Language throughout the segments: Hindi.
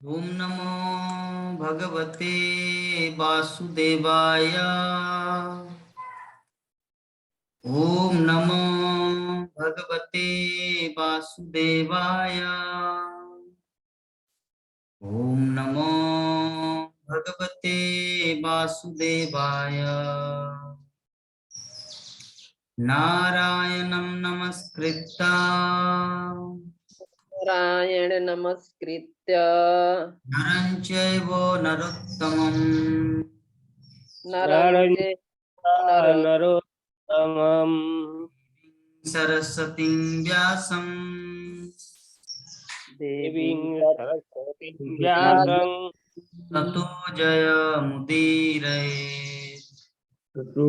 ओम नमो भगवते वासुदेवाय। ओम नमो भगवते वासुदेवाय। ओम नमो भगवते वासुदेवाय। नारायणं नमस्कृत्य नारायण नमस्कृत्य नरं चैव नरोत्तमं नरं चैव नरोत्तमम् सरस्वतीं व्यासं देवीं देवीं सरस्वतीं व्यासं व्यासं ततो जयमुदीरये। ततो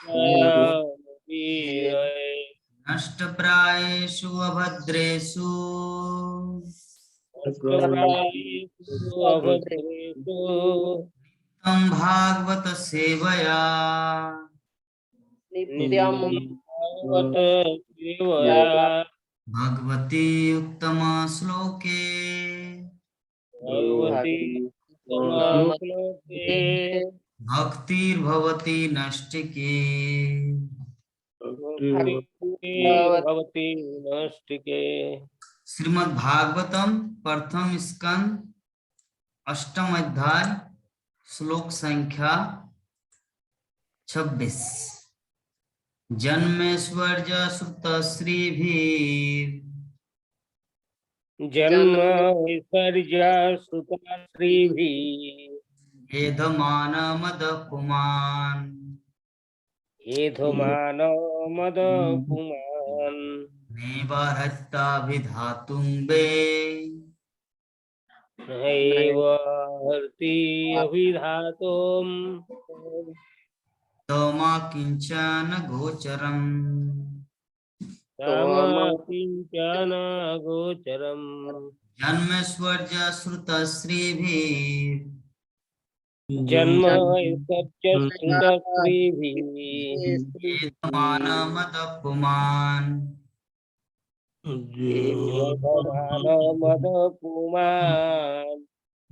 जयमुदीरये। नष्टप्रायेषु अभद्रेषु अष्टप्रायेषु अभद्रेषु तं भागवत सेवया नित्यं नित्यं भागवत सेवया भगवती उत्तम श्लोके भगवती उत्तमश्लोके भक्तिर्भवति नष्टिके। भक्तिर्भवति नैष्ठिके। श्रीमद् भागवतम प्रथम स्कंद अष्टम अध्याय श्लोक संख्या 26। जन्मेश्वर्य सुत श्रीभी जन्म विसर्जा सुता श्रीभिः वेदमान मद पुमान एधमान मद पुमान् नैवारत्ताभिधातुं वे नैव हर्ति अभिधातुम् तमा किंचन गोचरम्। कामकिञ्चन गोचरम्। जन्मेश्वर्य श्रुत श्रीभिः जन्म सच्च श्रुत श्रीभिः वेदमान मद पुमान एधमान मद पुमान्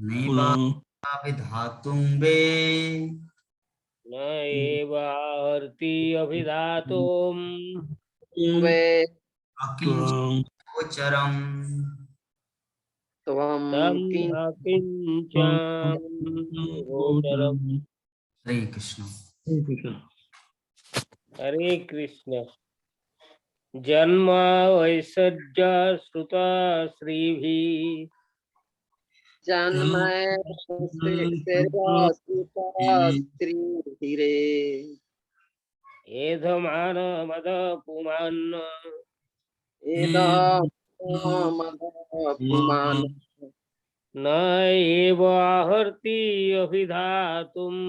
नैवाभिधातुं वे न एवार्ति अभिधातुम् वे अकिंचन गोचरम्। त्वं तम् किं अकिञ्चन गोचरम्। हरे कृष्ण। हरे कृष्ण। जन्म ऐश्वर्य श्रुता श्रीभिः जन्म स्त्रीधीरे एधमान मद पुमान् पुमान् न एव आहर्ति अभिधातुम्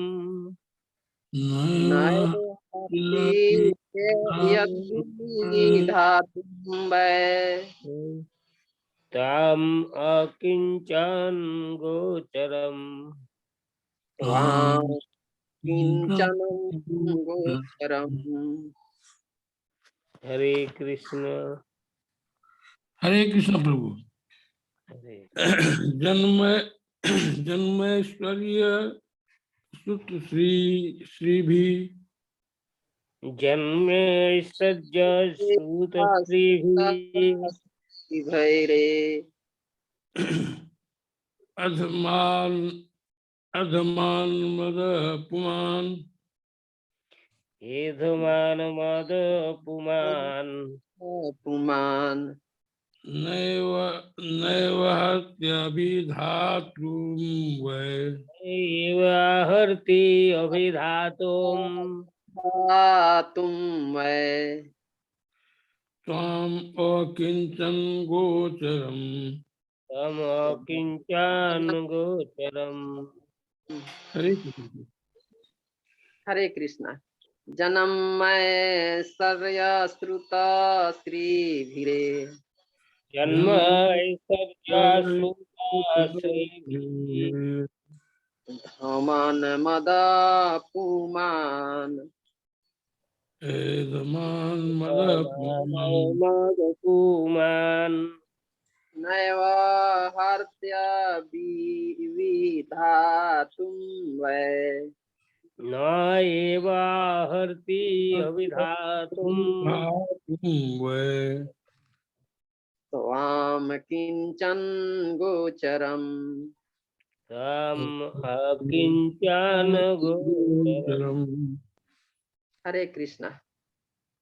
धातुं ताम् अकिञ्चन गोचरम्। किंचन गोचरम्। हरे कृष्ण। हरे कृष्ण प्रभु। हरे जन्म जन्मेश्वर्य सुत श्री भी जन्मे सज्ज सूत श्रीभिः भैरे अधमान अधमान मद पुमान एधमान मद पुमान् पुमान् नैव नैव हत्याभिधातुं वै एव हर्ति अभिधातुम् धातुं वै त्वाम् अकिंचन गोचरम्। तम् अकिञ्चन गोचरम्। हरे कृष्ण। हरे कृष्ण। जन्म सर्यश्रुत श्रीभिरे जन्म ऐश्वर्या श्रुता श्रीभिः धमान मद पुमान् एदमान मद पुमान मद पुमान् नैव हर्ति विधातुं वै न एवाहर्ति अविधातुम् वै त्वां किंचन गोचरम् तम् अकिंचन गोचरम्। हरे कृष्णा।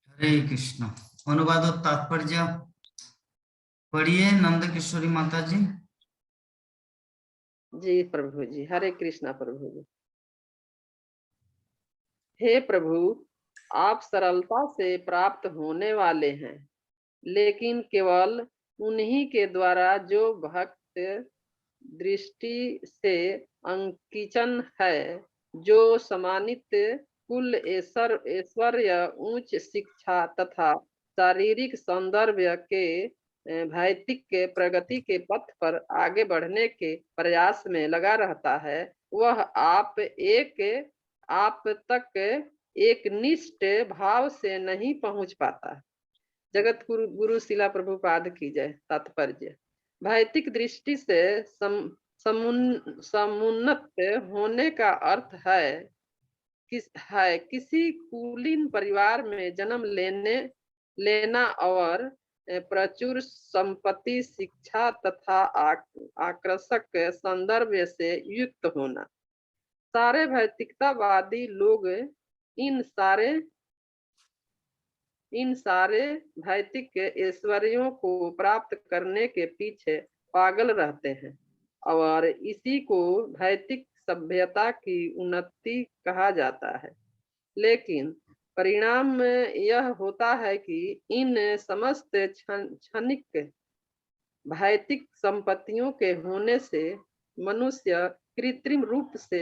हरे कृष्ण। अनुवाद और तात्पर्य पढ़िए नंद किशोरी माता जी। जी प्रभु जी, हरे कृष्णा प्रभु जी। हे प्रभु, आप सरलता से प्राप्त होने वाले हैं, लेकिन केवल उन्हीं के द्वारा जो भक्त दृष्टि से अंकिचन है, जो सम्मानित कुल ऐश्वर्य, उच्च शिक्षा तथा शारीरिक सौंदर्य के भौतिक के प्रगति के पथ पर आगे बढ़ने के प्रयास में लगा रहता है, वह आप तक एक निष्ठ भाव से नहीं पहुंच पाता। जगत गुरु शिला प्रभुपाद की जय। तात्पर्य, भौतिक दृष्टि से समुन्नत होने का अर्थ है किसी कुलीन परिवार में जन्म लेना और प्रचुर संपत्ति, शिक्षा तथा आकर्षक संदर्भ से युक्त होना। सारे भौतिकतावादी लोग इन सारे भौतिक ऐश्वर्यों को प्राप्त करने के पीछे पागल रहते हैं और इसी को भौतिक सभ्यता की उन्नति कहा जाता है। लेकिन परिणाम यह होता है कि इन समस्त क्षणिक भौतिक संपत्तियों के होने से मनुष्य कृत्रिम रूप से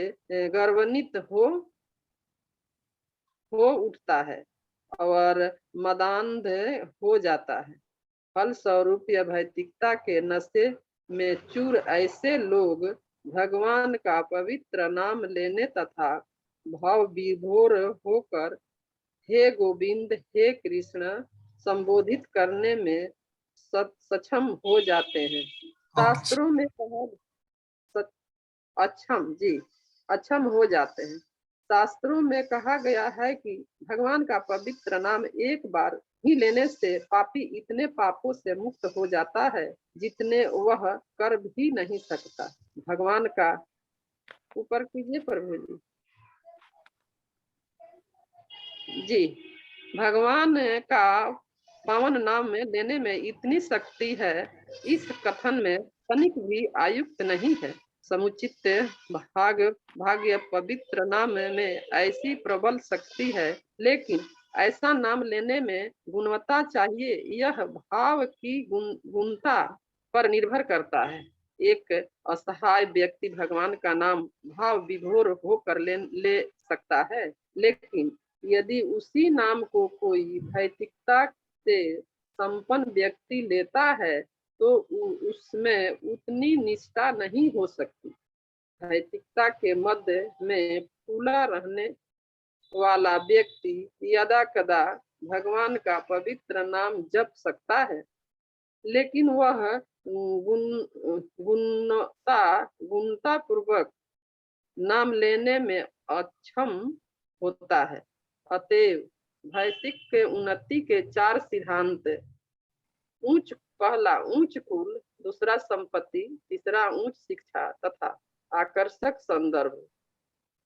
गर्वान्वित हो उठता है और मदान्ध हो जाता है। फलस्वरूप भौतिकता के नशे में चूर ऐसे लोग भगवान का पवित्र नाम लेने तथा भाव विभोर होकर हे गोविंद, हे कृष्ण संबोधित करने में सक्षम हो जाते हैं। शास्त्रों में अक्षम हो जाते हैं। शास्त्रों में कहा गया है कि भगवान का पवित्र नाम एक बार ही लेने से पापी इतने पापों से मुक्त हो जाता है जितने वह कर भी नहीं सकता। भगवान का ऊपर कीजिए प्रभु जी। जी, भगवान का पावन नाम में लेने में इतनी शक्ति है, इस कथन में तनिक भी आयुक्त नहीं है। समुचित भाग्य पवित्र नाम में ऐसी प्रबल शक्ति है, लेकिन ऐसा नाम लेने में गुणवत्ता चाहिए। यह भाव की गुणता पर निर्भर करता है। एक असहाय व्यक्ति भगवान का नाम भाव विभोर होकर ले सकता है, लेकिन यदि उसी नाम को कोई भौतिकता से संपन्न व्यक्ति लेता है तो उसमें उतनी निष्ठा नहीं हो सकती। भौतिकता के मध्य में फूला रहने वाला व्यक्ति यदा कदा भगवान का पवित्र नाम जप सकता है, लेकिन वह गुणता पूर्वक नाम लेने में अक्षम होता है। अतएव भौतिक के उन्नति के 4 सिद्धांत, पहला उच्च कुल, दूसरा संपत्ति, तीसरा उच्च शिक्षा तथा आकर्षक संदर्भ,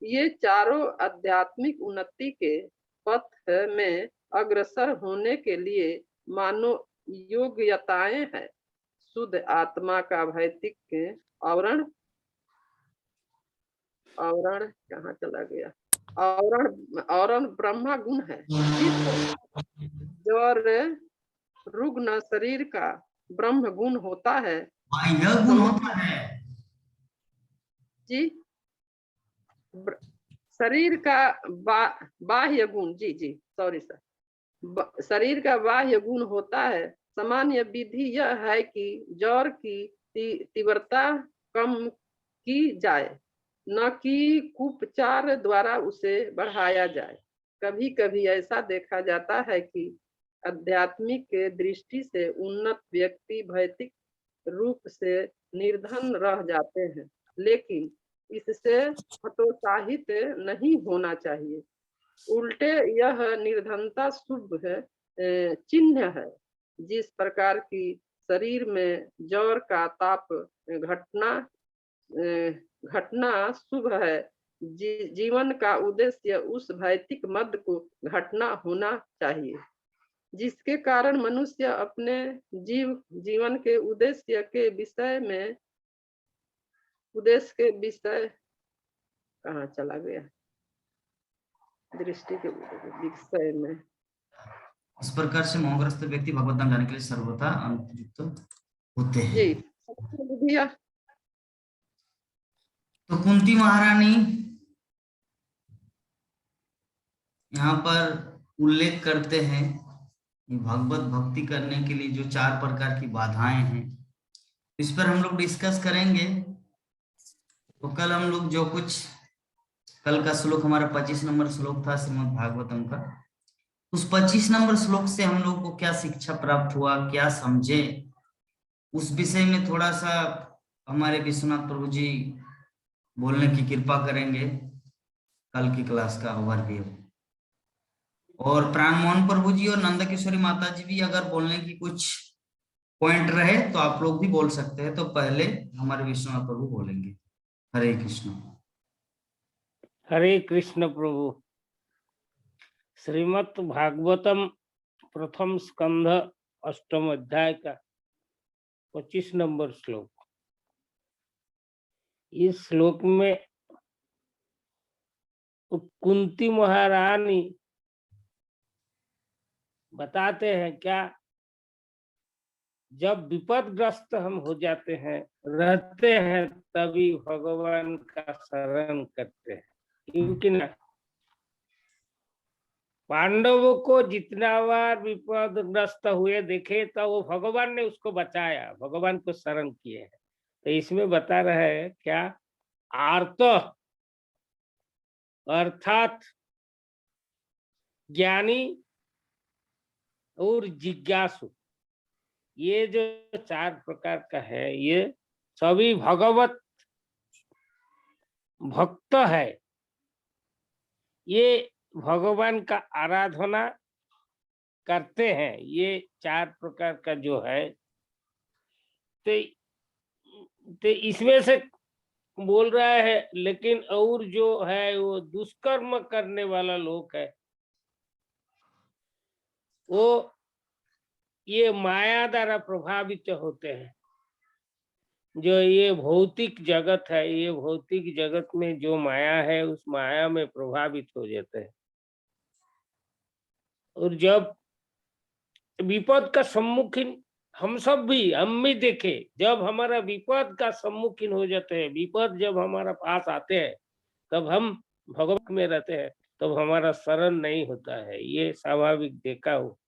ये चारों आध्यात्मिक उन्नति के पथ में अग्रसर होने के लिए मानव योग्यताएं हैं। शुद्ध आत्मा का भौतिक आवरण कहाँ चला गया? आवरण ब्रह्मा गुण है। जो रुग्ण शरीर का ब्रह्म गुण होता है, यह गुण होता है जी। शरीर का बाह्य गुण, जी सॉरी सर, शरीर का बाह्य गुण होता है। सामान्य विधि यह है कि ज्वर की तीव्रता कम की जाए, न कि कुपचार द्वारा उसे बढ़ाया जाए। कभी कभी ऐसा देखा जाता है कि आध्यात्मिक दृष्टि से उन्नत व्यक्ति भौतिक रूप से निर्धन रह जाते हैं, लेकिन इससे हतोत्साहित नहीं होना चाहिए। उल्टे यह निर्धनता शुभ है चिन्ह है। जिस प्रकार की शरीर में ज्वर का ताप घटना शुभ है, जीवन का उद्देश्य उस भौतिक मद को घटना होना चाहिए, जिसके कारण मनुष्य अपने जीवन के उद्देश्य के विषय कहाँ चला गया, दृष्टि के विषय में। इस प्रकार से मोहग्रस्त व्यक्ति भगवत धाम जाने के लिए सर्वथा अनुपयुक्त होते हैं। जी भैया। तो कुंती महारानी यहाँ पर उल्लेख करते हैं कि भगवत भक्ति करने के लिए जो 4 प्रकार की बाधाएं हैं, इस पर हम लोग डिस्कस करेंगे। तो कल हम लोग जो कुछ, कल का श्लोक हमारा 25 नंबर श्लोक था श्रीमद् भागवतम का, उस 25 नंबर श्लोक से हम लोग को क्या शिक्षा प्राप्त हुआ, क्या समझे, उस विषय में थोड़ा सा हमारे विश्वनाथ प्रभु जी बोलने की कृपा करेंगे कल की क्लास का ओवरव्यू। और प्राणमोहन प्रभु जी और नंद किशोरी माता जी भी अगर बोलने की कुछ पॉइंट रहे तो आप लोग भी बोल सकते हैं। तो पहले हमारे विश्वनाथ प्रभु बोलेंगे। हरे कृष्ण। हरे कृष्ण प्रभु। श्रीमद् भागवतम प्रथम स्कंध 8वें अध्याय का 25 नंबर श्लोक। इस श्लोक में कुंती महारानी बताते हैं क्या, जब विपदग्रस्त हम हो जाते हैं, रहते हैं, तभी भगवान का शरण करते हैं। क्योंकि ना पांडवों को जितना बार विपदग्रस्त हुए देखे तो वो भगवान ने उसको बचाया, भगवान को शरण किए हैं। तो इसमें बता रहे हैं क्या, आर्त अर्थात ज्ञानी और जिज्ञासु, ये जो 4 प्रकार का है, ये सभी भगवत भक्त है। ये भगवान का आराधना करते हैं। ये 4 प्रकार का जो है, तो इसमें से बोल रहा है। लेकिन और जो है वो दुष्कर्म करने वाला लोग है, वो ये माया द्वारा प्रभावित होते हैं। जो ये भौतिक जगत है, ये भौतिक जगत में जो माया है, उस माया में प्रभावित हो जाते हैं। और जब विपद का सम्मुखीन हम भी देखे, जब हमारा विपद का सम्मुखीन हो जाते हैं, विपद जब हमारा पास आते हैं, तब हम भगवत में रहते हैं, तब हमारा शरण नहीं होता है। ये स्वाभाविक देखा हो,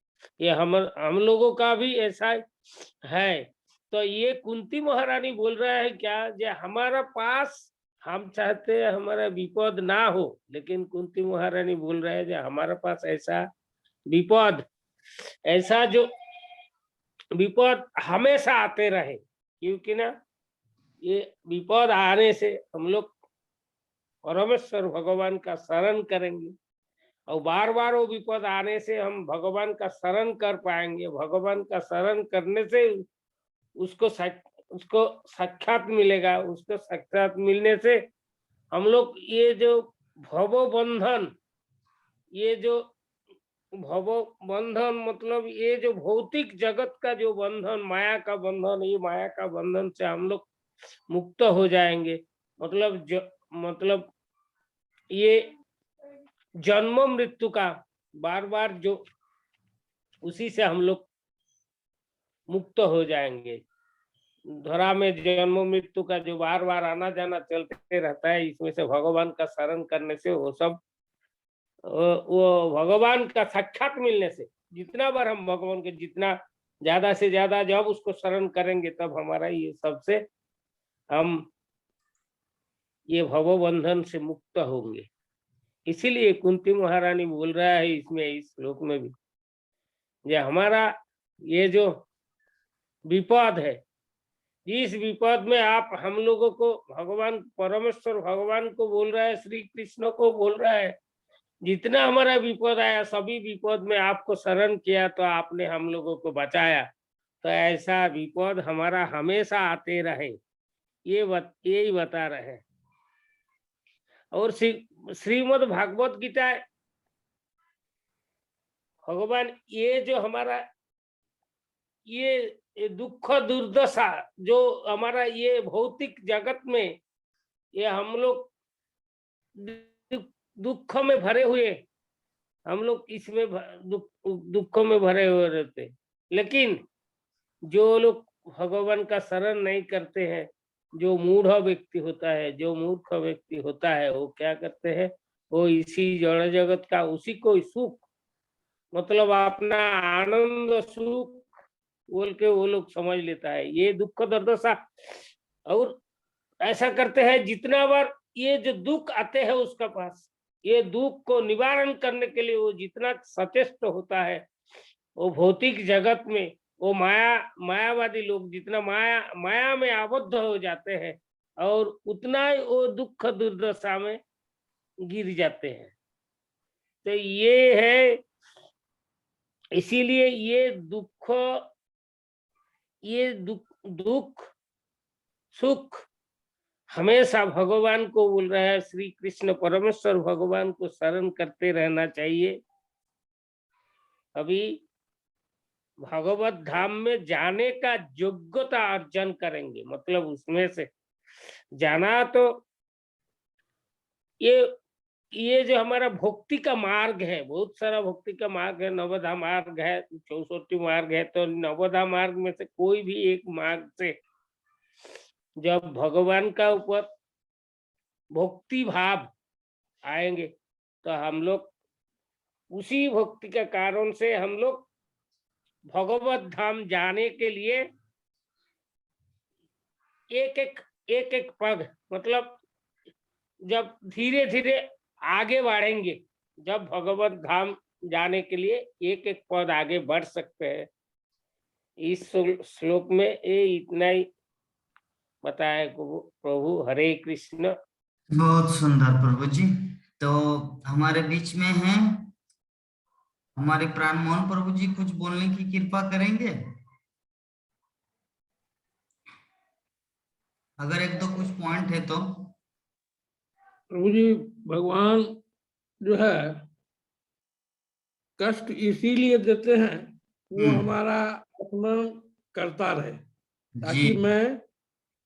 ये हम लोगों का भी ऐसा है। तो ये कुंती महारानी बोल रहा है क्या, जो हमारा पास, हम चाहते हैं हमारा विपद ना हो, लेकिन कुंती महारानी बोल रहा है जो हमारा पास ऐसा विपद, ऐसा जो विपद हमेशा आते रहे। क्योंकि ना ये विपद आने से हम लोग परमेश्वर भगवान का शरण करेंगे, और बार बार वो विपद आने से हम भगवान का शरण कर पाएंगे। भगवान का शरण करने से उसको साक्षात मिलेगा। उसको साक्षात मिलने से हम लोग ये जो भव बंधन मतलब ये जो भौतिक जगत का जो बंधन, माया का बंधन, ये माया का बंधन से हम लोग मुक्त हो जाएंगे। मतलब ये जन्म मृत्यु का बार बार जो, उसी से हम लोग मुक्त हो जाएंगे। धरा में जन्म मृत्यु का जो बार बार आना जाना चलते रहता है, इसमें से भगवान का शरण करने से वो भगवान का साक्षात मिलने से, जितना बार हम भगवान के जितना ज्यादा से ज्यादा जब उसको शरण करेंगे, तब हमारा ये सबसे हम ये भव बंधन से मुक्त होंगे। इसीलिए कुंती महारानी बोल रहा है इसमें, इस श्लोक में भी, जो हमारा ये जो विपद है, जिस विपद में आप हम लोगों को भगवान परमेश्वर भगवान को बोल रहा है, श्री कृष्ण को बोल रहा है, जितना हमारा विपद आया सभी विपद में आपको शरण किया तो आपने हम लोगों को बचाया। तो ऐसा विपद हमारा हमेशा आते रहे, यही बता रहे हैं। और श्रीमद् भागवत गीता भगवान ये जो हमारा ये दुख दुर्दशा जो हमारा ये भौतिक जगत में ये हम लोग दुख में भरे हुए, हम लोग इसमें दुख में भरे हुए रहते, लेकिन जो लोग भगवान का शरण नहीं करते हैं, जो मूढ़ व्यक्ति होता है, जो मूर्ख व्यक्ति होता है, वो क्या करते हैं, वो इसी जड़ जगत का उसी को सुख मतलब अपना आनंद सुख बोल के वो लोग समझ लेता है ये दुख दुर्दशा। और ऐसा करते हैं जितना बार ये जो दुख आते हैं उसका पास, ये दुख को निवारण करने के लिए वो जितना सचेष्ट होता है, वो भौतिक जगत में वो मायावादी लोग जितना माया में आबद्ध हो जाते हैं और उतना ही वो दुख दुर्दशा में गिर जाते हैं। तो ये है, इसीलिए ये दुख सुख हमेशा भगवान को बोल रहा है, श्री कृष्ण परमेश्वर भगवान को शरण करते रहना चाहिए। अभी भगवत धाम में जाने का योग्यता अर्जन करेंगे, मतलब उसमें से जाना तो ये जो हमारा भक्ति का मार्ग है, बहुत सारा भक्ति का मार्ग है, नवधा मार्ग है, 64 मार्ग है, तो नवधा मार्ग में से कोई भी एक मार्ग से जब भगवान का ऊपर भक्ति भाव आएंगे तो हम लोग उसी भक्ति के कारण से हम लोग भगवत धाम जाने के लिए एक एक पग मतलब जब धीरे धीरे आगे बढ़ेंगे, जब भगवत धाम जाने के लिए एक एक पद आगे बढ़ सकते हैं। इस श्लोक में ये इतना ही बताया प्रभु। हरे कृष्ण। बहुत सुंदर प्रभु जी। तो हमारे बीच में हैं हमारे प्राण मोहन प्रभु जी, कुछ बोलने की कृपा करेंगे? अगर एक दो कुछ पॉइंट है तो। प्रभु जी, भगवान जो है कष्ट इसीलिए देते हैं वो हमारा अपमान करता रहे, जी। ताकि मैं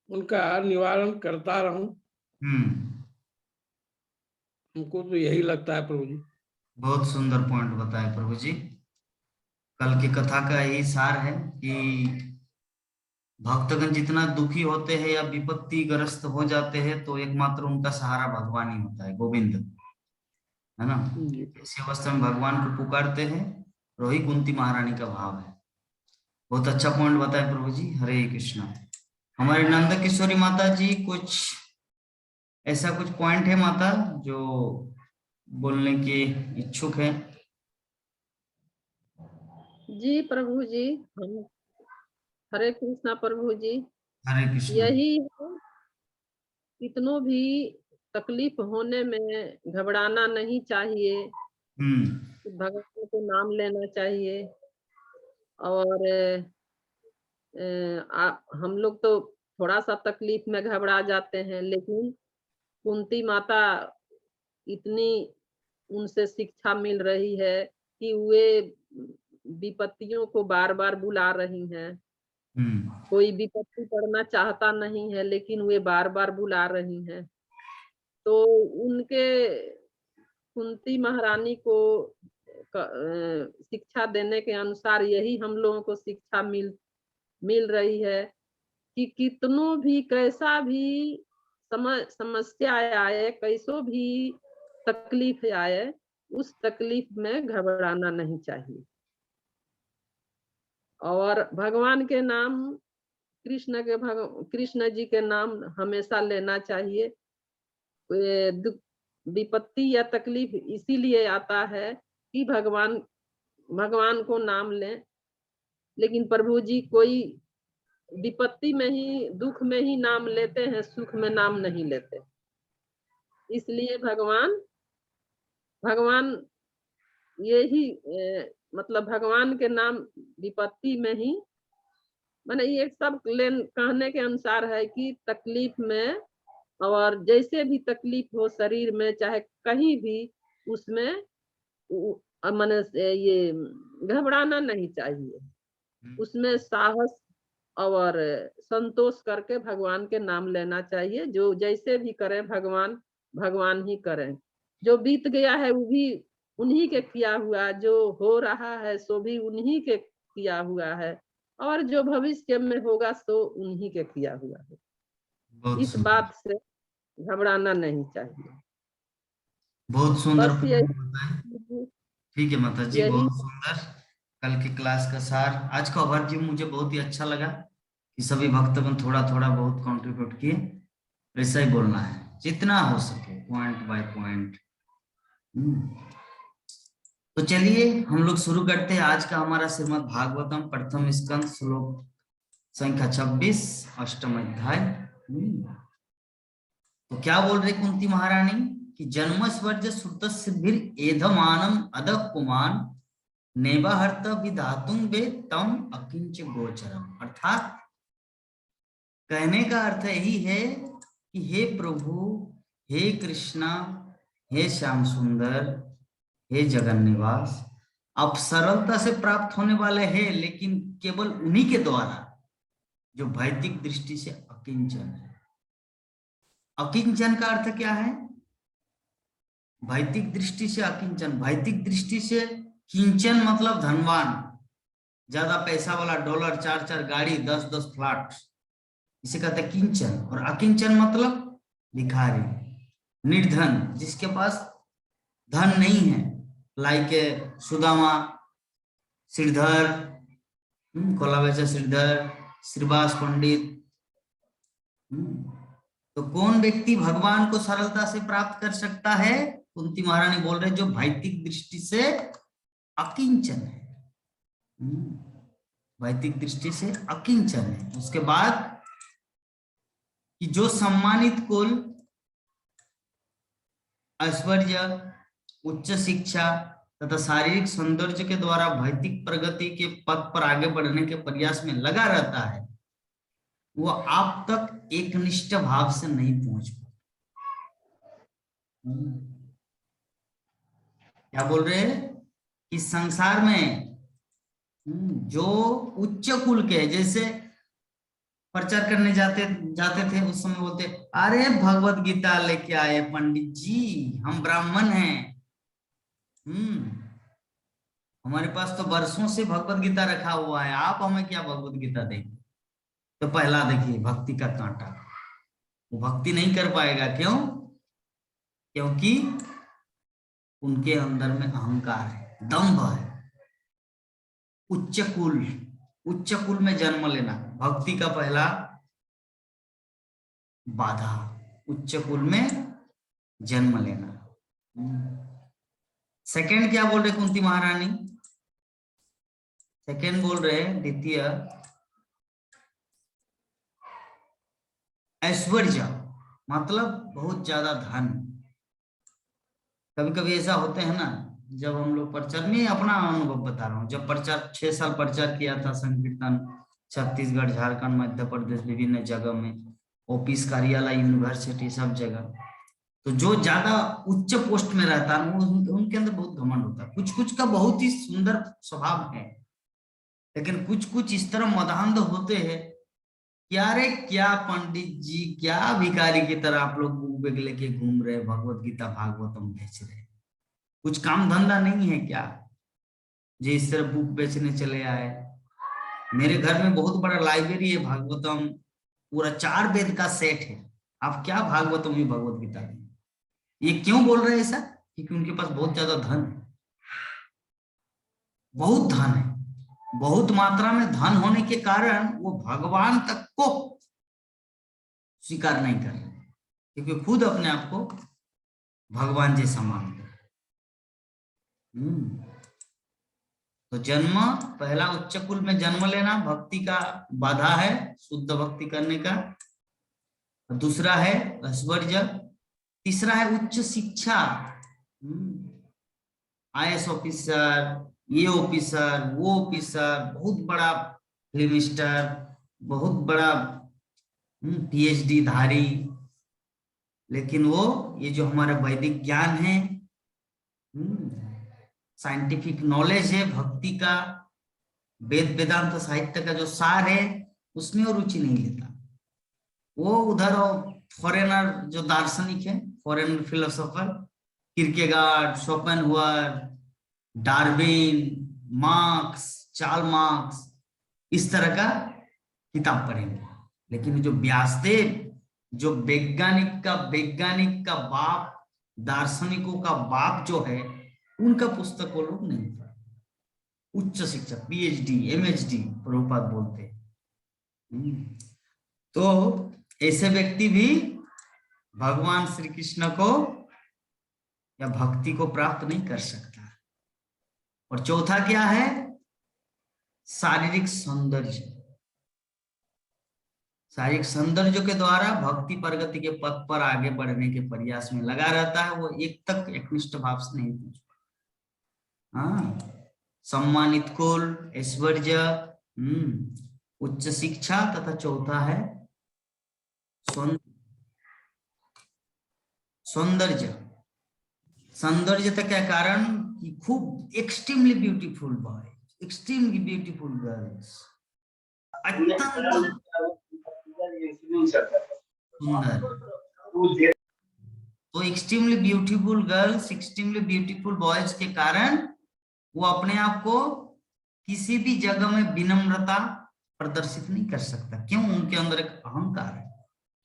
उनका निवारण करता रहूं। हमको तो यही लगता है प्रभु जी। बहुत सुंदर पॉइंट बताया प्रभु जी। कल की कथा का यही सार है कि भक्तगण जितना दुखी होते हैं या विपत्ति ग्रस्त हो जाते हैं तो एकमात्र उनका सहारा भगवान ही होता है, गोविंद, है ना। इसी अवस्था में भगवान को पुकारते हैं, रोही कुंती महारानी का भाव है। बहुत अच्छा पॉइंट बताया प्रभु जी। हरे कृष्णा। हमारे नंद किशोरी माता जी, कुछ ऐसा कुछ पॉइंट है माता जो बोलने के इच्छुक है? जी प्रभु जी, हम हरे कृष्णा प्रभु जी। हरे कृष्णा। यही है, कितनों भी तकलीफ होने में घबराना नहीं चाहिए, भगवान को नाम लेना चाहिए। और हम लोग तो थोड़ा सा तकलीफ में घबरा जाते हैं, लेकिन कुंती माता इतनी उनसे शिक्षा मिल रही है कि वे विपत्तियों को बार बार बुला रही हैं। कोई विपत्ति पड़ना चाहता नहीं है, लेकिन वे बार बार बुला रही हैं। तो उनके कुंती महारानी को शिक्षा देने के अनुसार यही हम लोगों को शिक्षा मिल रही है कि कितनों भी कैसा भी समस्या आए, कैसो भी तकलीफ आए, उस तकलीफ में घबराना नहीं चाहिए। और भगवान के नाम, कृष्ण जी के नाम हमेशा लेना चाहिए। विपत्ति या तकलीफ इसीलिए आता है कि भगवान को नाम लें। लेकिन प्रभु जी कोई विपत्ति में ही, दुख में ही नाम लेते हैं, सुख में नाम नहीं लेते। इसलिए भगवान यही मतलब भगवान के नाम विपत्ति में ही, माने ये सब कहने के अनुसार है कि तकलीफ में, और जैसे भी तकलीफ हो शरीर में, चाहे कहीं भी, उसमें माने ये घबराना नहीं चाहिए। उसमें साहस और संतोष करके भगवान के नाम लेना चाहिए। जो जैसे भी करें भगवान ही करें। जो बीत गया है वो भी उन्हीं के किया हुआ, जो हो रहा है सो भी उन्हीं के किया हुआ है, और जो भविष्य में होगा सो उन्हीं के किया हुआ है। बहुत इस सुंदर, बात से घबराना नहीं चाहिए। बहुत सुंदर बस पॉइंट बताए। ठीक है माता जी, यही बहुत सुंदर। कल की क्लास का सार, आज का ओवरव्यू मुझे बहुत ही अच्छा लगा कि सभी भक्तगण थोड़ा थोड़ा बहुत कंट्रीब्यूट किए। ऐसा ही बोलना है जितना हो सके, पॉइंट बाय पॉइंट। तो चलिए हम लोग शुरू करते हैं आज का हमारा श्रीमद् भागवतम प्रथम स्कंद श्लोक संख्या 26 अष्टम अध्याय। तो क्या बोल रहे कुंती महारानी कि जन्म स्वर्ज श्रुतस्भिर एधमानम अदः पुमान नेवाहर्त विधातुं वे तम अकिंच गोचरम। अर्थात कहने का अर्थ यही है कि हे प्रभु, हे कृष्णा, हे श्याम सुंदर, हे जगन निवास, आप सरलता से प्राप्त होने वाले हैं, लेकिन केवल उन्हीं के द्वारा जो भौतिक दृष्टि से अकिंचन है। अकिंचन का अर्थ क्या है? भौतिक दृष्टि से अकिंचन, भौतिक दृष्टि से किंचन मतलब धनवान, ज्यादा पैसा वाला, डॉलर, 4-4 गाड़ी, 10-10 फ्लैट, इसे कहते हैं किंचन। और अकिंचन मतलब भिखारी, निर्धन, जिसके पास धन नहीं है, लाइक सुदामा, श्रीधर, कोलावेचा श्रीधर, श्रीवास पंडित। तो कौन व्यक्ति भगवान को सरलता से प्राप्त कर सकता है? कुंती महारानी बोल रहे जो भौतिक दृष्टि से अकिंचन है, भौतिक दृष्टि से अकिंचन है। उसके बाद कि जो सम्मानित कुल, ऐश्वर्य, उच्च शिक्षा तथा शारीरिक सौंदर्य के द्वारा भौतिक प्रगति के पथ पर आगे बढ़ने के प्रयास में लगा रहता है, वो आप तक एकनिष्ठ भाव से नहीं पहुंच पाता। क्या बोल रहे हैं कि संसार में जो उच्च कुल के, जैसे प्रचार करने जाते थे उस समय बोलते, अरे भगवत गीता लेके आए पंडित जी, हम ब्राह्मण हैं, हमारे पास तो वर्षों से भगवत गीता रखा हुआ है, आप हमें क्या भगवत गीता देंगे? तो पहला देखिए भक्ति का कांटा, वो भक्ति नहीं कर पाएगा। क्यों? क्योंकि उनके अंदर में अहंकार है, दंभ है। उच्च कुल में जन्म लेना भक्ति का पहला बाधा, उच्च कुल में जन्म लेना। सेकंड क्या बोल रहे कुंती महारानी? सेकंड बोल रहे द्वितीय ऐश्वर्य, मतलब बहुत ज्यादा धन। कभी कभी ऐसा होते हैं ना, जब हम लोग प्रचार में, अपना अनुभव बता रहा हूँ, जब प्रचार 6 साल प्रचार किया था संकीर्तन, छत्तीसगढ़, झारखंड, मध्य प्रदेश, विभिन्न जगह में, ऑफिस, कार्यालय, यूनिवर्सिटी, सब जगह, तो जो ज्यादा उच्च पोस्ट में रहता है उनके अंदर बहुत घमंड होता है। कुछ कुछ का बहुत ही सुंदर स्वभाव है, लेकिन कुछ कुछ इस तरह मदान्ध होते हैं, क्या रे क्या पंडित जी, क्या भिखारी की तरह आप लोग बुक बैग लेके घूम रहे, भगवत गीता भागवतम बेच रहे, कुछ काम धंधा नहीं है क्या जो इस तरह बुक बेचने चले आए? मेरे घर में बहुत बड़ा लाइब्रेरी है, भागवतम पूरा 4 वेद का सेट है, आप क्या भागवतम ही भगवत गीता दें? ये क्यों बोल रहे हैं ऐसा? क्योंकि उनके पास बहुत ज्यादा धन है, बहुत धन है, बहुत मात्रा में धन होने के कारण वो भगवान तक को स्वीकार नहीं कर रहे, क्योंकि खुद अपने आप को भगवान जैसा मानते हैं। तो जन्म, पहला उच्च कुल में जन्म लेना भक्ति का बाधा है, शुद्ध भक्ति करने का। दूसरा है ऐश्वर्य, तीसरा है उच्च शिक्षा, IAS ऑफिसर, ये ऑफिसर, वो ऑफिसर, बहुत बड़ा फिल्म स्टार, बहुत बड़ा PhD धारी, लेकिन वो ये जो हमारा वैदिक ज्ञान है, साइंटिफिक नॉलेज है भक्ति का, वेद वेदांत साहित्य का जो सार है, उसमें वो रुचि नहीं लेता। वो उधर फॉरेनर जो दार्शनिक है, foreign philosopher, Kierkegaard, Schopenhauer, Darwin, Marx, Charles Marx, इस तरह का किताब पढ़ेंगे। लेकिन जो व्यासदेव, जो वैज्ञानिक का बाप, दार्शनिकों का बाप जो है, उनका पुस्तक वो लोग नहीं पढ़े। उच्च शिक्षा, PhD, MHD प्रभुपाद बोलते हैं। तो ऐसे व्यक्ति भी भगवान श्री कृष्ण को या भक्ति को प्राप्त नहीं कर सकता। और चौथा क्या है? शारीरिक सौंदर्य। शारीरिक सौंदर्य के द्वारा भक्ति प्रगति के पथ पर आगे बढ़ने के प्रयास में लगा रहता है, वो एक तक एकनिष्ठ भाव से नहीं पहुंच पाता। हाँ, सम्मानित कुल, ऐश्वर्य, उच्च शिक्षा, तथा चौथा है सौंदर्य। सौंदर्यता क्या कारण? कि खूब extremely beautiful boy, extremely beautiful girls, अत्यंत सुंदर। तो extremely beautiful girls, extremely beautiful boys के कारण वो अपने आप को किसी भी जगह में विनम्रता प्रदर्शित नहीं कर सकता। क्यों? उनके अंदर एक अहंकार है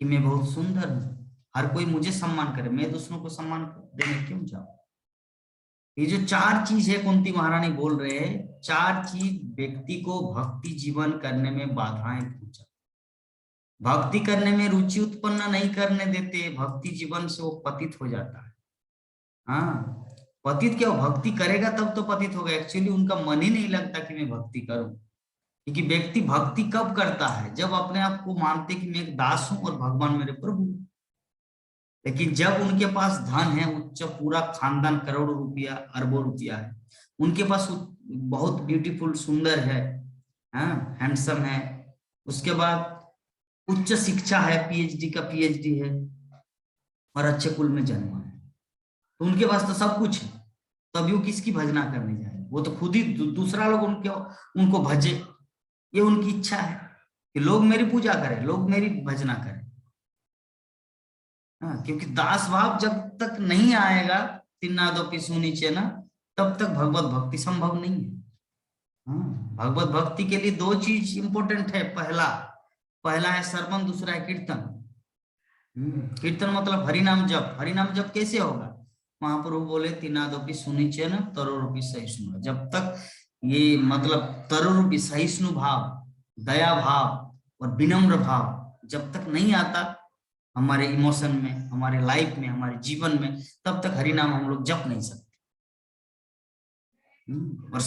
कि मैं बहुत सुंदर हूं, हर कोई मुझे सम्मान करे, मैं दूसरों को सम्मान देने क्यों जाऊं। ये जो चार चीज है, कुंती महारानी बोल रहे हैं, चार चीज व्यक्ति को भक्ति जीवन करने में बाधाएं पहुंचा, भक्ति करने में रुचि उत्पन्न नहीं करने देते, भक्ति जीवन से वो पतित हो जाता है। हाँ, पतित क्या, भक्ति करेगा तब तो पतित होगा। एक्चुअली उनका मन ही नहीं लगता कि मैं भक्ति करूं, क्योंकि व्यक्ति भक्ति कब करता है? जब अपने आप को मानते कि मैं एक दास हूं और भगवान मेरे प्रभु। लेकिन जब उनके पास धन है, उच्च पूरा खानदान, करोड़ों रुपया, अरबों रुपया है, उनके पास बहुत ब्यूटीफुल, सुंदर है, हैंडसम है, उसके बाद उच्च शिक्षा है, PhD का PhD है, और अच्छे कुल में जन्म है, तो उनके पास तो सब कुछ है, तभी वो किसकी भजना करने जाए? वो तो खुद ही दूसरा लोग उनको भजे, ये उनकी इच्छा है कि लोग मेरी पूजा करें, लोग मेरी भजना करें। हाँ, क्योंकि दास भाव जब तक नहीं आएगा, तिन्नादोपि सुनीचे ना, तब तक भगवत भक्ति संभव नहीं है। हाँ, भगवत भक्ति के लिए दो चीज इंपॉर्टेंट है। पहला है श्रवण, दूसरा है कीर्तन। कीर्तन मतलब हरिनाम जप। हरिनाम जप कैसे होगा? महाप्रभु बोले तिन्नादोपि सुनीचे न तरोरूपी सहिष्णु। जब तक ये मतलब तरोरूपी सहिष्णु भाव, दया भाव और विनम्र भाव जब तक नहीं आता हमारे इमोशन में, हमारे लाइफ में, हमारे जीवन में, तब तक हरिनाम हम लोग जप नहीं सकते। और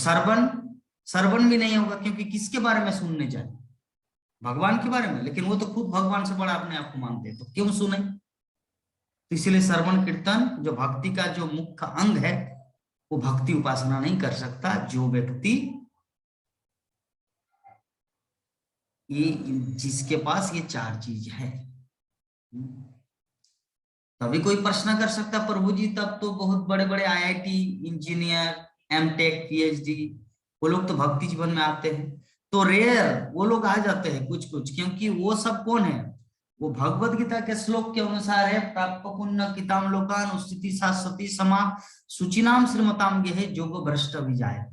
श्रवण भी नहीं होगा, क्योंकि किसके बारे में सुनने जाए? भगवान के बारे में। लेकिन वो तो खुद भगवान से बड़ा अपने आप को मानते हैं, तो क्यों सुने? तो इसलिए श्रवण कीर्तन जो भक्ति का जो मुख्य अंग है, वो भक्ति उपासना नहीं कर सकता जो व्यक्ति ये जिसके पास ये चार चीज है। तभी कोई प्रश्न कर सकता, प्रभु जी तब तो बहुत बड़े बड़े IIT इंजीनियर, MTech PhD, वो लोग तो भक्ति जीवन में आते हैं। तो रेयर वो लोग आ जाते हैं कुछ कुछ, क्योंकि वो सब कौन है? वो भगवत गीता के श्लोक के अनुसार है, प्राप्त पुण्य किताम लोकान स्थिति शाश्वती समा सुचिनाम श्रीमताम गेहे जोगो भ्रष्ट विजायत।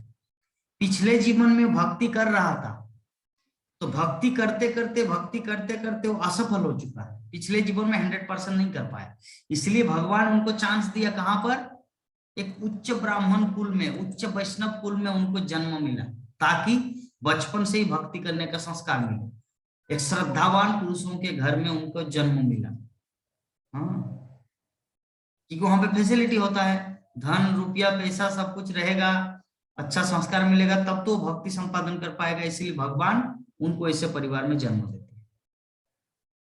पिछले जीवन में भक्ति कर रहा था, तो भक्ति करते करते वो असफल हो चुका है, पिछले जीवन में 100% नहीं कर पाया। इसलिए भगवान उनको चांस दिया, कहां पर? एक उच्च ब्राह्मण कुल में, उच्च वैष्णव कुल में उनको जन्म मिला, ताकि बचपन से ही भक्ति करने का संस्कार मिले। एक श्रद्धावान पुरुषों के घर में उनको जन्म मिला। हाँ, क्योंकि वहां पे फैसिलिटी होता है, धन रुपया पैसा सब कुछ रहेगा, अच्छा संस्कार मिलेगा तब तो भक्ति संपादन कर पाएगा। इसीलिए भगवान उनको ऐसे परिवार में जन्म देते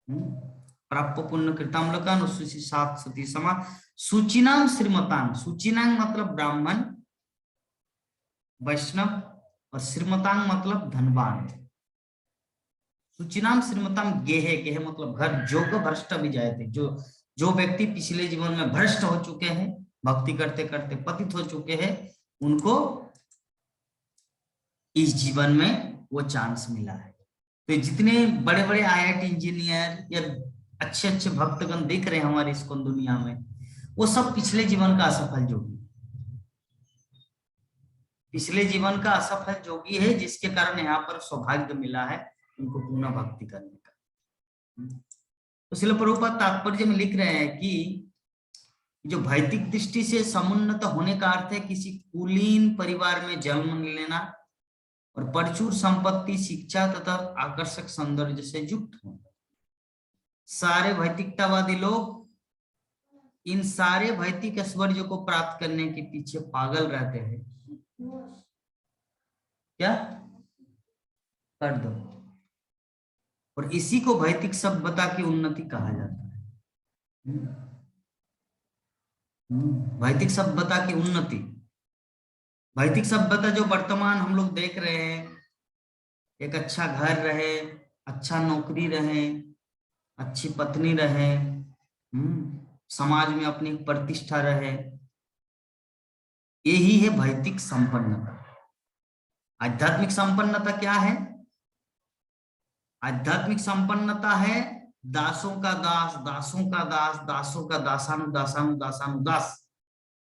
हैं। प्राप्त पुण्य कृताम लोकान सात सती समा सूचिनाम श्रीमतान। सूचिनांग मतलब ब्राह्मण वैष्णव और श्रीमतांग मतलब धनवान। सूचिनाम श्रीमताम गेहे, गेहे मतलब घर, जोग भ्रष्ट भी जाए थे, जो व्यक्ति पिछले जीवन में भ्रष्ट हो चुके हैं, भक्ति करते करते पतित हो चुके हैं, उनको इस जीवन में वो चांस मिला है। तो जितने बड़े बड़े IIT इंजीनियर या अच्छे अच्छे भक्तगण दिख रहे हैं हमारी इस दुनिया में, वो सब पिछले जीवन का असफल जोगी, पिछले जीवन का असफल जोगी है, जिसके कारण यहाँ पर सौभाग्य मिला है उनको पुनः भक्ति करने का। तो श्रील प्रभुपाद तात्पर्य में लिख रहे हैं कि जो भौतिक दृष्टि से समुन्नत होने का अर्थ है किसी कुलीन परिवार में जन्म लेना और प्रचुर संपत्ति, शिक्षा तथा आकर्षक सौंदर्य से युक्त होना। सारे भौतिकतावादी लोग इन सारे भौतिक ऐश्वर्य को प्राप्त करने के पीछे पागल रहते हैं। क्या कर दो, और इसी को भौतिक सभ्यता की उन्नति कहा जाता है। भौतिक सभ्यता की उन्नति, भौतिक सभ्यता जो वर्तमान हम लोग देख रहे हैं, एक अच्छा घर रहे, अच्छा नौकरी रहे, अच्छी पत्नी रहे, समाज में अपनी प्रतिष्ठा रहे, यही है भौतिक संपन्नता। आध्यात्मिक संपन्नता क्या है? आध्यात्मिक संपन्नता है दासों का दास, दासों का दास, दासों का दासानुदास।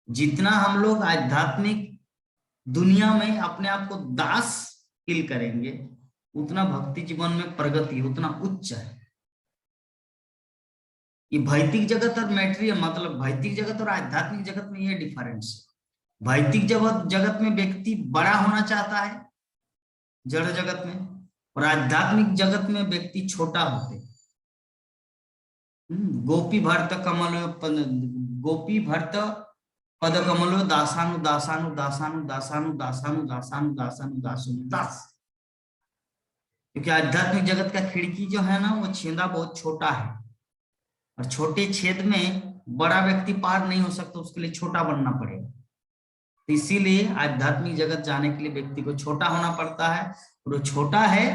जितना हम लोग आध्यात्मिक दुनिया में अपने आप को दास फील करेंगे, उतना भक्ति जीवन में प्रगति उतना उच्च है। ये भौतिक जगत और मैटेरियल, मतलब भौतिक जगत और आध्यात्मिक जगत में ये डिफरेंस है। भौतिक जगत में व्यक्ति बड़ा होना चाहता है जड़ जगत में, और आध्यात्मिक जगत में व्यक्ति छोटा होते। गोपी भर्त कमल, गोपी भर्त पद कमलो दासानु दासानु दासानु दासानु दासानु दासानु दासानु दासानु दास। क्योंकि आध्यात्मिक जगत का खिड़की जो है ना, वो छेदा बहुत छोटा है, और छोटे छेद में बड़ा व्यक्ति पार नहीं हो सकता, उसके लिए छोटा बनना पड़ेगा। तो इसीलिए आध्यात्मिक जगत जाने के लिए व्यक्ति को छोटा होना पड़ता है, और वो छोटा है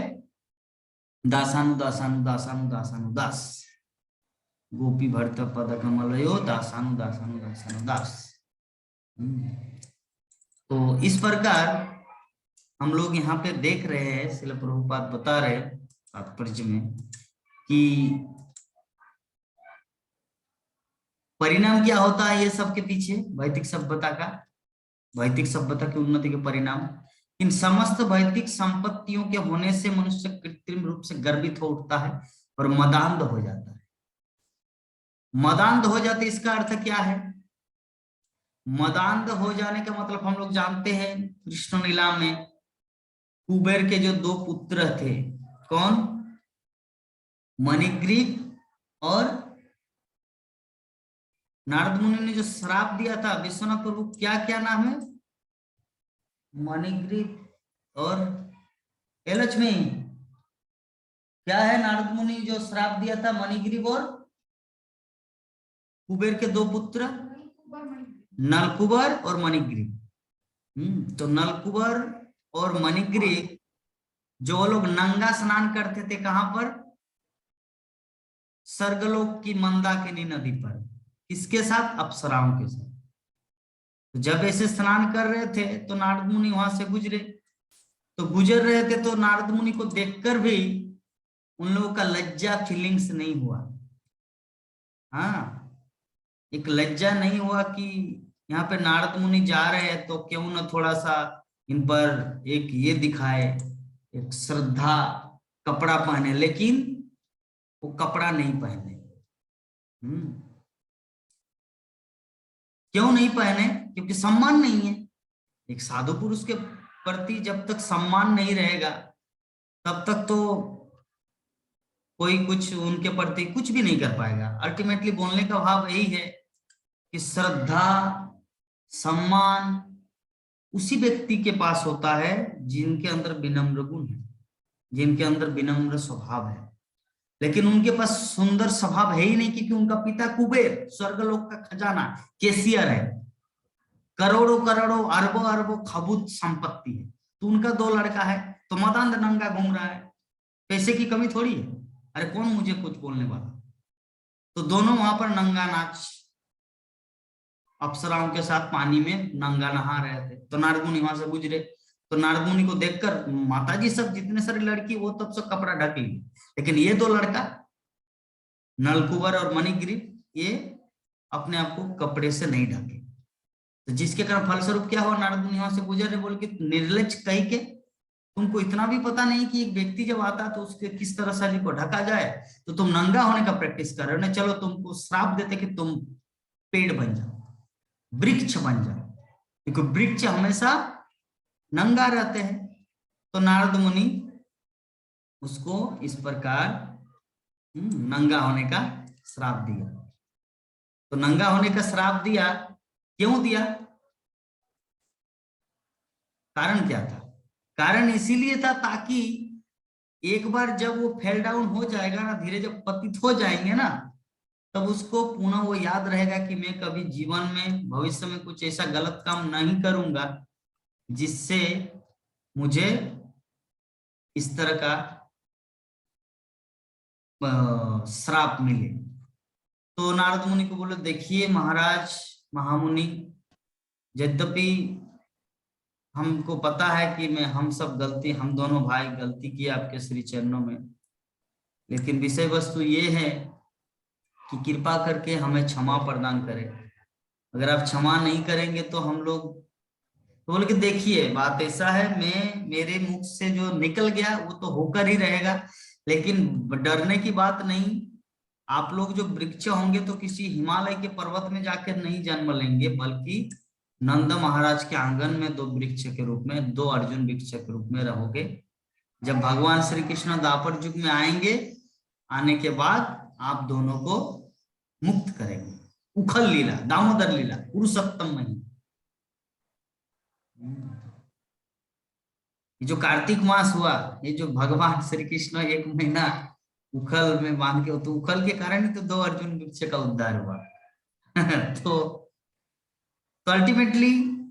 दासानु दासानु दासानु दासानु दास। गोपी भर्त पद कमलयो दासानु दासानु दासानु दास। तो इस प्रकार हम लोग यहाँ पे देख रहे हैं, श्रील प्रभुपाद बता रहे तात्पर्य में कि परिणाम क्या होता है ये सब के पीछे भौतिक सभ्यता का, भौतिक सभ्यता की उन्नति के परिणाम। इन समस्त भौतिक संपत्तियों के होने से मनुष्य कृत्रिम रूप से गर्वित हो उठता है और मदान्ध हो जाता है। मदान्ध हो जाते इसका अर्थ क्या है? मदान्ध हो जाने का मतलब हम लोग जानते हैं, कृष्ण लीला में कुबेर के जो दो पुत्र थे, कौन? मणिग्रीव और नारद मुनि ने जो श्राप दिया था विश्वनाथ प्रभु, क्या क्या नाम है? मणिग्रीव और लक्ष्मी। क्या है नारद मुनि जो श्राप दिया था? मणिग्रीव और कुबेर के दो पुत्र, नलकुबर और मणिग्रीव। तो नलकुबर और मणिग्रीव जो लोग नंगा स्नान करते थे, कहां पर? स्वर्गलोक की मंदाकिनी नदी पर। किसके साथ? अप्सराओं के साथ। तो जब ऐसे स्नान कर रहे थे तो नारद मुनि वहां से गुजरे, तो गुजर रहे थे तो नारद मुनि को देखकर भी उन लोगों का लज्जा फीलिंग्स नहीं हुआ। हाँ, एक लज्जा नहीं हुआ कि यहाँ पे नारद मुनि जा रहे हैं तो क्यों न थोड़ा सा इन पर एक ये दिखाए, एक श्रद्धा, कपड़ा पहने, लेकिन वो कपड़ा नहीं पहने। क्यों नहीं पहने? क्योंकि सम्मान नहीं है। एक साधु पुरुष के प्रति जब तक सम्मान नहीं रहेगा तब तक तो कोई कुछ उनके प्रति कुछ भी नहीं कर पाएगा। अल्टीमेटली बोलने का भाव यही है कि श्रद्धा, सम्मान उसी व्यक्ति के पास होता है जिनके अंदर विनम्र गुण है, जिनके अंदर विनम्र स्वभाव है। लेकिन उनके पास सुंदर स्वभाव है ही नहीं, क्योंकि उनका पिता कुबेर स्वर्गलोक का खजाना केशियर है, करोड़ों करोड़ों अरबों अरबों खबूत संपत्ति है। तो उनका 2 लड़का है, तो मदांध नंगा घूम रहा है, पैसे की कमी थोड़ी है। अरे कौन मुझे कुछ बोलने वाला। तो दोनों वहां पर नंगा नाच अप्सराओं के साथ पानी में नंगा नहा रहे थे। तो नारद मुनि वहां से गुजरे, तो नारद मुनि को देखकर माताजी सब जितने सारे लड़की वो तब सब कपड़ा ढक लिए, लेकिन ये 2 लड़का नलकुबर और मणिग्रीव ये अपने आप को कपड़े से नहीं ढके। तो जिसके कारण फलस्वरूप क्या हुआ, नारद मुनि वहां से गुजरे, बोल के निर्लज कही के तुमको इतना भी पता नहीं कि एक व्यक्ति जब आता है तो उसके किस तरह शरीर को ढका जाए, तो तुम नंगा होने का प्रैक्टिस कर रहे हो ना। चलो तुमको श्राप देते कि तुम पेड़ बन जाओ, वृक्ष बन जाओ, क्योंकि वृक्ष हमेशा नंगा रहते हैं। तो नारद मुनि उसको इस प्रकार नंगा होने का श्राप दिया। तो नंगा होने का श्राप दिया, क्यों दिया, कारण क्या था? कारण इसीलिए था ताकि एक बार जब वो फेल डाउन हो जाएगा ना, धीरे जब पतित हो जाएंगे ना, तब उसको पुनः वो याद रहेगा कि मैं कभी जीवन में भविष्य में कुछ ऐसा गलत काम नहीं करूंगा जिससे मुझे इस तरह का श्राप मिले। तो नारद मुनि को बोले, देखिए महाराज महामुनि, यद्यपि हमको पता है कि हम सब गलती, हम दोनों भाई गलती किए आपके श्री चरणों में, लेकिन विषय वस्तु ये है कि कृपा करके हमें क्षमा प्रदान करें। अगर आप क्षमा नहीं करेंगे तो हम लोग, तो बोले कि देखिए बात ऐसा है, मेरे मुख से जो निकल गया वो तो होकर ही रहेगा, लेकिन डरने की बात नहीं। आप लोग जो वृक्ष होंगे तो किसी हिमालय के पर्वत में जाकर नहीं जन्म लेंगे, बल्कि नंद महाराज के आंगन में 2 वृक्ष के रूप में, 2 अर्जुन वृक्ष के रूप में रहोगे। जब भगवान श्री कृष्ण द्वापर युग में आएंगे, आने के बाद आप दोनों को मुक्त करेंगे। उखल लीला, दामोदर लीला, पुरुषोत्तम महीना, ये जो कार्तिक मास हुआ, ये जो भगवान श्री कृष्ण 1 महीना उखल में बांध के, तो उखल के कारण ही तो 2 अर्जुन वृक्ष का उद्धार हुआ। तो अल्टीमेटली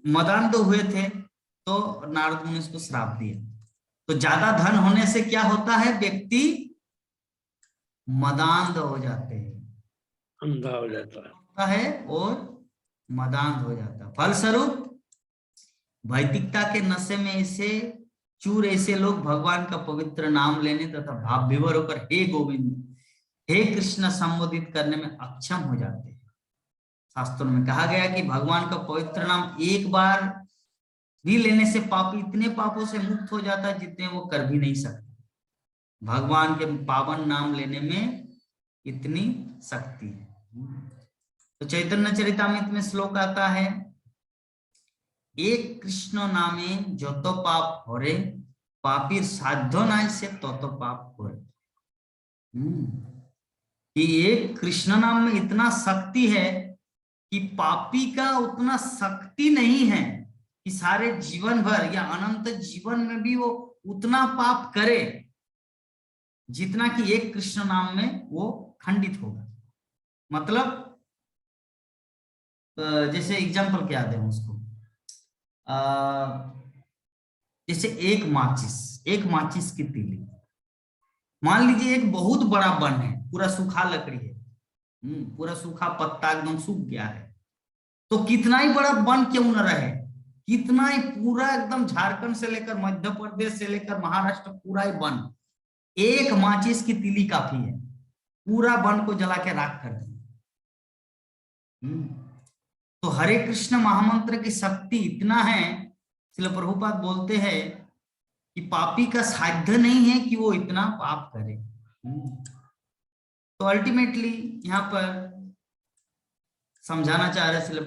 मदान तो हुए थे, तो नारद मुनि उसको श्राप दिया। तो ज्यादा धन होने से क्या होता है, व्यक्ति मदांध हो जाते हैं, अंधा हो जाता है और मदांध हो जाता है। फलस्वरूप भौतिकता के नशे में ऐसे चूर ऐसे लोग भगवान का पवित्र नाम लेने तथा भाव विभोर होकर हे गोविंद हे कृष्ण संबोधित करने में अक्षम हो जाते हैं। शास्त्रों में कहा गया कि भगवान का पवित्र नाम एक बार भी लेने से पापी इतने पापों से मुक्त हो जाता है जितने वो कर भी नहीं सकते। भगवान के पावन नाम लेने में इतनी शक्ति है। तो चैतन्य चरितामृत में श्लोक आता है, एक कृष्ण नामे जो तो पाप हो रे, पापी साध्य नाय से तो पाप हो रे। कि एक कृष्ण नाम में इतना शक्ति है कि पापी का उतना शक्ति नहीं है कि सारे जीवन भर या अनंत जीवन में भी वो उतना पाप करे जितना कि एक कृष्ण नाम में वो खंडित होगा। मतलब जैसे एग्जांपल क्या दें उसको, जैसे एक माचिस की तीली, मान लीजिए एक बहुत बड़ा वन है, पूरा सूखा लकड़ी है, पूरा सूखा पत्ता एकदम सूख गया है, तो कितना ही बड़ा वन क्यों न रहे, कितना ही पूरा एकदम झारखंड से लेकर मध्य प्रदेश से लेकर महाराष्ट्र पूरा ही वन, एक माचिस की तीली काफी है पूरा वन को जला के राख कर दें। तो हरे कृष्ण महामंत्र की शक्ति इतना है, श्रील प्रभुपाद बोलते हैं कि पापी का साध्य नहीं है कि वो इतना पाप करे। तो अल्टीमेटली यहाँ पर समझाना चाह रहे श्रील